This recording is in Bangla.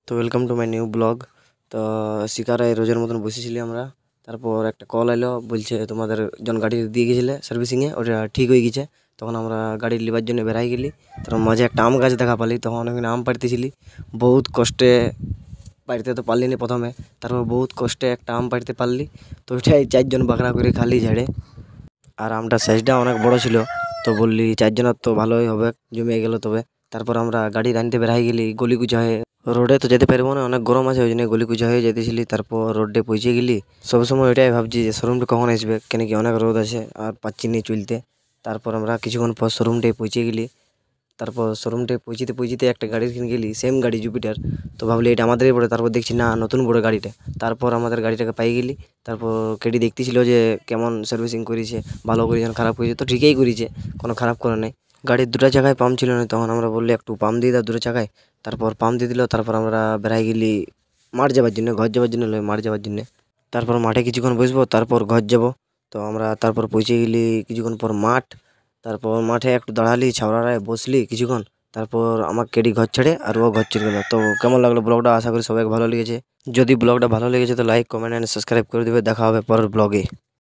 তো welcome to my new blog. তো শিকারায় রোজের মতন বসেছিলি আমরা। তারপর একটা কল এলো, বলছে তোমাদের জন গাড়ি দিয়ে গেছিলে সার্ভিসিংয়ে, ওটা ঠিক হয়ে গেছে। তখন আমরা গাড়ি লিবার জন্য বেরাই গেলি। তারপর মাঝে একটা আম গাছ দেখা পালি, তখন ওখানে আম পাড়তেছিলি। বহুত কষ্টে পাড়তে তো পারলি নি প্রথমে, তারপর বহুত কষ্টে একটা আম পাড়তে পারলি। তো ওইটাই 4জন বাঁকড়া করে খালি ঝাড়ে। আর আমটা সাইজটা অনেক বড় ছিল, তো বললি 4জনের তো ভালোই হবে, জমে গেল। তবে তারপর আমরা গাড়ি আনতে বেরাই গেলি গলি কুচা হয়ে। রোডে তো যেতে পারবো না, অনেক গরম আছে, ওই জন্য গলি কুচা হয়ে যেতেছিলি। তারপর রোডে পৌঁছে গেলি। সবসময় ওইটাই ভাবছি যে শোরুমটা কখন আসবে, কেন কি অনেক রোদ আছে আর পাচ্ছি নি চলতে। তারপর আমরা কিছুক্ষণ পর শোরুমটায় পৌঁছে গেলি। তারপর শোরুমটায় পৌঁছিতে একটা গাড়ি কিনে গেলি, সেম গাড়ি জুপিটার। তো ভাবলি এটা আমাদেরই বড়, তারপর দেখছি না, নতুন বড় গাড়িটা। তারপর আমাদের গাড়িটাকে পাই গেলি। তারপর কেডি দেখতেছিল যে কেমন সার্ভিসিং করেছে, ভালো করেছে না খারাপ করেছে। তো ঠিকই করেছে, কোনো খারাপ করে নাই। গাড়ির দুটো জায়গায় পাম্প ছিল না, তখন আমরা বললি একটু পাম্প দিয়ে দাও দুটো জায়গায়। তারপর পাম্প দিয়ে দিল। তারপর আমরা বেরাই গেলি মাঠ যাবার জন্য, ঘর যাবার জন্য নয়, মাঠ যাবার জন্য। তারপর মাঠে কিছুক্ষণ বসবো, তারপর ঘর যাব। তো আমরা তারপর পৌঁছে গেলি কিছুক্ষণ পর মাঠ। তারপর মাঠে একটু দাঁড়ালি, ছাওড়ায় বসলি কিছুক্ষণ। তারপর আমার কেডি ঘর ছেড়ে আর ও ঘর ছেড়ে গেল। তো কেমন লাগলো ব্লগটা, আশা করি সবাই ভালো লেগেছে। যদি ব্লগটা ভালো লেগেছে তো লাইক, কমেন্ট অ্যান্ড সাবস্ক্রাইব করে দেবে। দেখা হবে পরের ব্লগে।